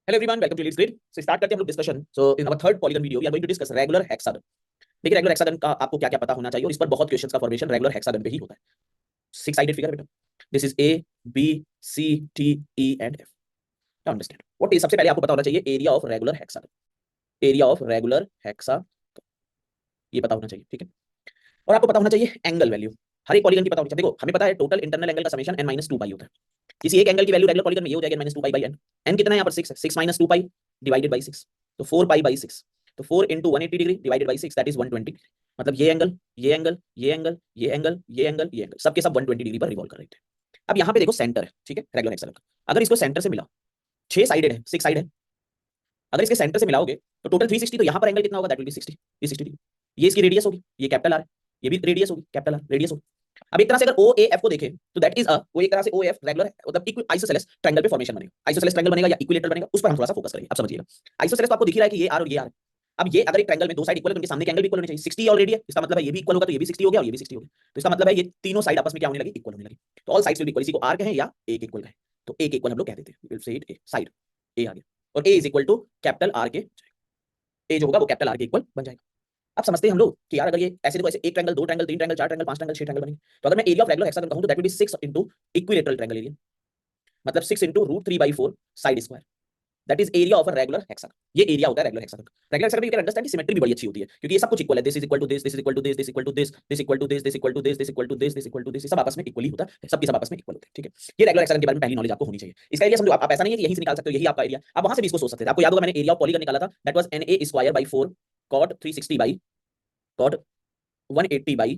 Hello everyone, welcome to leads grid. So start करते हैं हम लोग डिस्कशन। So in our third polygon video we are going to discuss regular hexagon. देखिए regular hexagon का आपको क्या क्या पता होना चाहिए और इस पर बहुत क्वेश्चंस का फॉर्मेशन रेगुलर हेक्सागन पे ही होता है। 6 साइडेड फिगर बेटा, this is A B C D E and F. Now understand what is, सबसे पहले आपको पता होना चाहिए area of regular hexagon. Area of regular hexagon ये पता होना चाहिए, ठीक है। और आपको पता होना चाहिए एंगल वैल्यू, हर एक पॉलीगन की पता होनी चाहिए। देखो हमें पता है टोटल इंटरनल एंगल का समेशन n - 2 पाई होता है। किसी एक एंगल की वैल्यू रेगुलर पॉलीगन में ये हो जाएगी n - 2 pi by n। n कितना है यहाँ पर 6 है, 6 - 2 पाई डिवाइडेड बाई 6, तो 4 पाई बाई 6, तो 4 into 180 degree divided by 6 that is 120। मतलब ये एंगल ये एंगल ये एंगल ये एंगल ये एंगल ये एंगल सबके सब 120 डिग्री पर रिवॉल्व कर रहे थे। अब यहाँ पे देखो सेंटर है, ठीक है, रेगुलर हेक्सागन का। अगर इसको सेंटर से मिला, 6 साइडेड है, 6 साइड है, अगर इसके सेंटर से मिलाओगे तो टोटल 360, तो यहाँ पर एंगल कितना होगा, दैट विल बी 60, ये 60 डिग्री। ये इसकी रेडियस होगी, ये कैपिटल आर, ये भी रेडियस होगी, कैपिटल आर रेडियस होगी। अब एक तरह से अगर ओ ए एफ को देखें तो दैट इज अ, वो एक तरह से ओ एफ रेगुलर मतलब आइसोसेलेस ट्रायंगल पे फॉर्मेशन बनेगा। आइसोसेलेस ट्रायंगल बनेगा या इक्विलेटरल बनेगा, उस पर हम थोड़ा सा फोकस करेंगे। अब समझिएगा, आइसोसेलेस तो आपको दिख रहा है कि ये आर और ये आर। अब ये अगर एक ट्रायंगल में दो साइड इक्वल है तो उनके सामने के एंगल भी इक्वल होने चाहिए। 60 ऑलरेडी है, इसका मतलब है ये भी इक्वल होगा, तो ये भी 60 हो गया और ये भी 60 हो गया। तो इसका मतलब है ये तीनों साइड आपस में क्या होने लगी, इक्वल होने लगी। तो all sides will be equal, इसी को आर कहें या ए इक्वल कहें, तो ए इक्वल हम लोग कह देते हैं, we will say it A, side A आ गया, और A is equal to capital R के, ए जो होगा वो कैपिटल आर के इक्वल बन जाएगा। अब समझते हैं हम लोग कि यार अगर ये ऐसे देखो, ऐसे एक ट्रायंगल, दो ट्रायंगल, तीन ट्रायंगल, चार ट्रायंगल, पांच ट्रायंगल, छह ट्रायंगल बनेंगे, तो अगर मैं एरिया ऑफ रेगुलर हेक्सागन कहूं तो that will be 6 into equilateral triangle area, मतलब 6 into √3/4 side square, that is area of a regular hexagon. ये एरिया होता है regular hexagon. Regular hexagon you can understand कि सिमेट्री भी बड़ी अच्छी होती है क्योंकि ये सब कुछ इक्वल है। This is equal to this, this is equal to this, this equal to this, this equal to this, this equal to this, this equal to this, this equal to this, सब आपस में equal ही होता है, सबके सब आपस में equal होते हैं, ठीक है। ये रेगुलर हेक्सागन के बारे में पहली नॉलेज आपको होनी चाहिए। इसका एरिया समझो, आप ऐसा नहीं है कि यहीं से निकाल सकते हो, यही आपका एरिया, आप वहां से भी इसको सोच सकते थे। आपको याद होगा मैंने एरिया ऑफ पॉलीगन निकाला था, that was na² / 4 cot 360 by cot 180 by,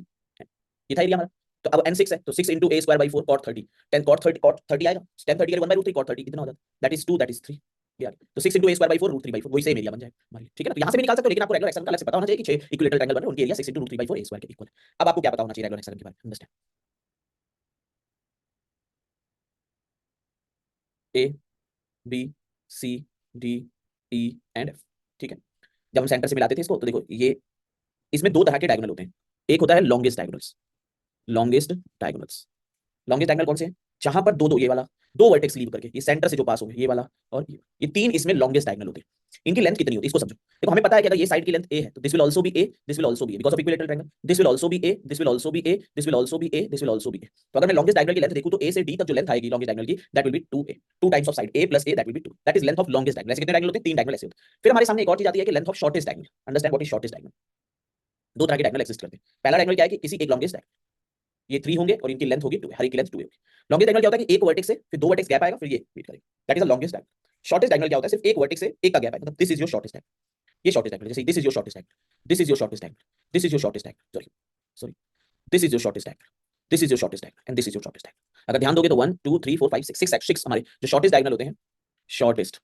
ये था एरिया हमारा। तो अब n6 है तो 6 into a²/4 cot 30, 10 cot 30 आएगा, 10 30 के लिए 1/√3 cot 30 इतना हो जाता है, दैट इज 2, दैट इज 3 यार। तो 6 into a²/4 √3/4 वही सेम एरिया बन जाएगा हमारी, ठीक है ना। तो यहां से भी निकाल सकते हो, लेकिन आपको रेगुलर हेक्सागन का अलग से पता होना चाहिए कि 6 इक्विलेटरल ट्रायंगल बन रहे हैं, उनके एरिया 6 into √3/4 a² के इक्वल है। अब आपको क्या पता होना चाहिए रेगुलर हेक्सागन के बारे में, understand A B C D E and F, ठीक है। जब हम सेंटर से मिलाते थे इसको तो देखो ये, इसमें दो तरह के डायगोनल होते हैं। एक होता है longest diagonals, longest diagonals, longest diagonal कौन से हैं, जहां पर दो दो ये वाला दो वर्टेक्स लीव करके ये सेंटर से जो पास होंगे ये वाला और ये तीन इसमें लॉन्गेस्ट डायगोनल होते हैं। इनकी लेंथ कितनी होती है इसको समझो। देखो हमें पता है कि अगर ये साइड की लेंथ a है तो this will also be a, this will also be a because of equilateral triangle, this will also be a, this will also be a, this will also be a, this will also be a। तो अगर मैं longest diagonal की length देखूं तो a से d तक जो length आएगी लॉन्गेस्ट डायगोनल की that will be 2a, 2 times of side a + a that will be 2, that is length of longest diagonal. ऐसे कितने डायगोनल होते हैं, तीन डायगोनल ऐसे होते हैं। फिर हमारे सामने एक और चीज आती है कि length of shortest diagonal. Understand what is shortest diagonal. दो तरह के डायगोनल एग्जिस्ट करते हैं। पहला डायगोनल क्या है कि किसी एक लॉन्गेस्ट डायगोनल, ये 3 होंगे और इनकी लेंथ होगी 2, हर एक की लेंथ 2 होगी। लॉन्गेस्ट डायगोनल क्या होता है कि एक वर्टेक्स से फिर दो वर्टेक्स गैप आएगा, फिर ये मीट करेगा, that is the longest diagonal. Shortest diagonal क्या होता है, सिर्फ एक वर्टेक्स से एक का गैप है, मतलब this is your shortest diagonal, ये शॉर्टेस्ट डायगोनल। जैसे this is your shortest diagonal, this is your shortest diagonal, this is your shortest diagonal, sorry sorry, this is your shortest diagonal, this is your shortest diagonal and this is your shortest diagonal. अगर ध्यान दोगे तो 1 2 3 4 5 6 6 हमारे जो shortest diagonal होते हैं, shortest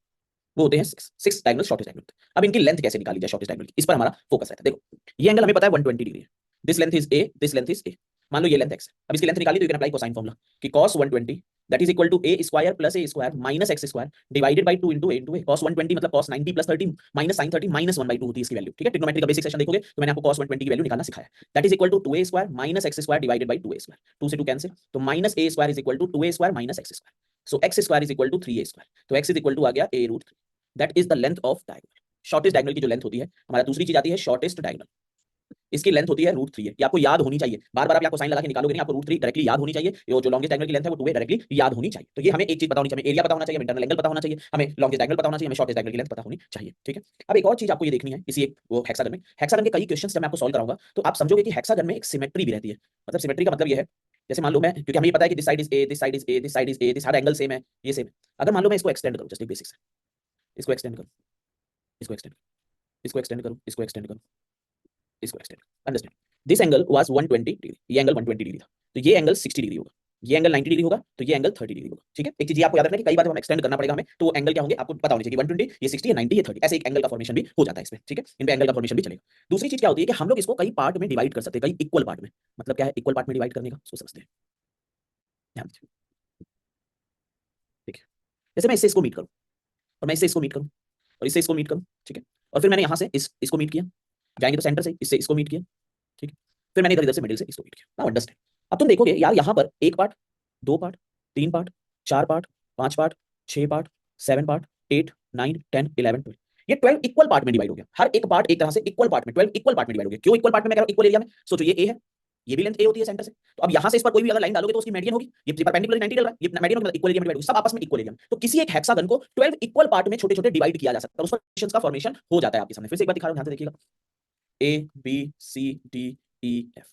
वो होते हैं 6 डायगोनल शॉर्टेस्ट डायगोनल। अब इनकी लेंथ कैसे निकाली जाए शॉर्टेस्ट डायगोनल की, इस पर हमारा फोकस रहता है। देखो ये एंगल हमें पता है 120 डिग्री है, this length is a, this length is a, मान लो ये लेंथ x है। अब इसकी लेंथ निकाली तो you can apply cosine formula कि cos 120 that is equal to a² + a² - x² divided by 2 into a into a। cos 120 मतलब cos 90 + 30 - sin 30 - 1/2 होती है इसकी वैल्यू, ठीक है। ट्रिग्नोमेट्री का बेसिक सेशन देखोगे तो मैंने आपको cos 120 की वैल्यू निकालना सिखाया। That is equal to 2a² - x² divided by 2a², 2 से 2 कैंसिल, तो -a² is equal to 2a² - x², so x² is equal to 3a², तो x इज इक्वल टू आ गया a√3, that is the length of diagonal. Shortest diagonal की जो length होती है, हमारा दूसरी चीज आती है शॉर्टेस्ट डायगोनल, इसकी लेंथ होती है √3 है। ये आपको याद होनी चाहिए, बार बार आप यहाँ कोसाइन लगा के निकालोगे नहीं, आपको √3 डायरेक्टली याद होनी चाहिए। ये जो लॉन्गेस्ट डायगोनल की लेंथ है वो 2 है, डायरेक्टली याद होनी चाहिए। तो ये हमें एक चीज पता होनी चाहिए, एरिया पता होना चाहिए, इंटरनल एंगल पता होना चाहिए, हमें लॉन्गेस्ट डायगोनल पता होना चाहिए, हमें शॉर्टेस्ट डायगोनल की लेंथ पता होनी चाहिए, ठीक है। अब एक और चीज आपको ये देखनी है इसी एक वो हेक्सागन में, हेक्सागन के कई क्वेश्चंस जब मैं आपको सॉल्व कराऊंगा तो आप समझोगे कि हेक्सागन में एक सिमेट्री भी रहती है। मतलब सिमेट्री का मतलब ये है, जैसे मान लो मैं, क्योंकि हमें ये पता है कि this side is a, this side is a, this side is a, this her angle same है, ये सेम है। अगर मान लो मैं इसको एक्सटेंड करूं, जस्ट एक बेसिक से इसको एक्सटेंड करूं, इसको एक्सटेंड, इसको एक्सटेंड करूं, इसको एक्सटेंड करूं, इसको extend, understand this angle was 120 degree, ये एंगल 120 डिग्री था, तो ये एंगल 60 डिग्री होगा, ये एंगल 90 डिग्री होगा, तो ये एंगल 30 डिग्री होगा, ठीक है। एक चीज आपको याद रखना है कि कई बार जब हम एक्सटेंड करना पड़ेगा हमें तो एंगल क्या होंगे आपको पता होनी चाहिए, 120 ये 60 ये 90 ये 30, ऐसे एक एंगल का फॉर्मेशन भी हो जाता है इसमें, ठीक है। इन पे एंगल का फॉर्मेशन भी चलेगा। दूसरी चीज क्या होती है कि हम लोग इसको कई पार्ट में डिवाइड कर सकते हैं, कई इक्वल पार्ट में। मतलब क्या है इक्वल पार्ट में डिवाइड करने का, उसको समझते हैं, ध्यान दीजिए, ठीक है। जैसे मैं इससे इसको मीट करूं और मैं इससे इसको मीट करूं और इससे इसको मीट करूं, ठीक है, और फिर मैंने यहाँ से इसको मीट किया, जाएंगे तो सेंटर से इससे इसको मीट किया, ठीक है, फिर मैंने इधर से मिडिल से इसको मीट किया। नाउ अंडरस्टैंड, अब तुम देखोगे यार यहाँ पर एक पार्ट, दो पार्ट, तीन पार्ट, चार पार्ट, पांच पार्ट, छह पार्ट, 7 पार्ट, 8 9 10 11 12। ये 12 इक्वल पार्ट में डिवाइड हो गया, हर एक पार्ट एक तरह से इक्वल पार्ट में 12 इक्वल पार्ट में डिवाइड हो गया। क्यों इक्वल पार्ट में मैं कह रहा हूं इक्वल एरिया में? सोचो ये ए है, ये भी लेंथ ए होती है सेंटर से, तो अब यहां से इस पर कोई भी अगर लाइन डालोगे तो उसकी मीडियन होगी, ये परपेंडिकुलर 90 डल रहा है, ये मीडियन होगी, इक्वल एरिया में डिवाइड होगी, सब आपस में इक्वल एरिया में। तो किसी एक हेक्सागन को 12 इक्वल पार्ट में छोटे-छोटे डिवाइड किया जा सकता है, उस पर क्वेश्चंस का फॉर्मेशन हो जाता है आपके सामने। फिर से एक बार दिखा रहा हूं, ध्यान से देखिएगा। A B C D E F,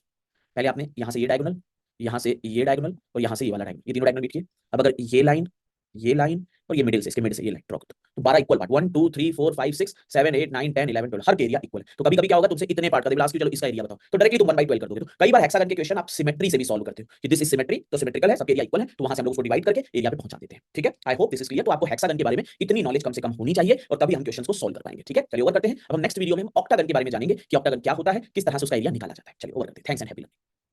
पहले आपने यहां से ये डायगोनल, यहां से ये डायगोनल और यहां से ये वाला डायगोनल, ये तीनों डायगोनल मीट किए। अब अगर ये लाइन और ये मिडिल से, इसके मिडिल से ये लाइन ड्रॉ कर दो, तो 12 इक्वल पार्ट, 1 2 3 4 5 6 7 8 9 10 11 12, हर के एरिया इक्वल है। तो कभी-कभी क्या होगा, तुमसे इतने पार्ट का लास्ट की, चलो इसका एरिया बताओ, तो डायरेक्टली तुम 1/12 कर दोगे। तो कई बार हेक्सागन के क्वेश्चन आप सिमेट्री से भी सॉल्व करते हो कि दिस इज सिमेट्री, तो सिमेट्रिकल है, सब एरिया इक्वल है, तो वहां से हम लोग उसको डिवाइड करके एरिया पे पहुंचा देते हैं। ठीक है, I hope this is clear. तो आपको हेक्सागन के बारे में इतनी नॉलेज कम से कम होनी चाहिए और तभी हम क्वेश्चंस को सॉल्व कर पाएंगे। ठीक है, चलिए ओवर करते हैं। अब हम नेक्स्ट वीडियो में हम ऑक्टागन के बारे में जानेंगे कि ऑक्टागन क्या होता है, किस तरह से उसका एरिया निकाला जाता है। चलिए ओवर करते हैं। Thanks and happy learning.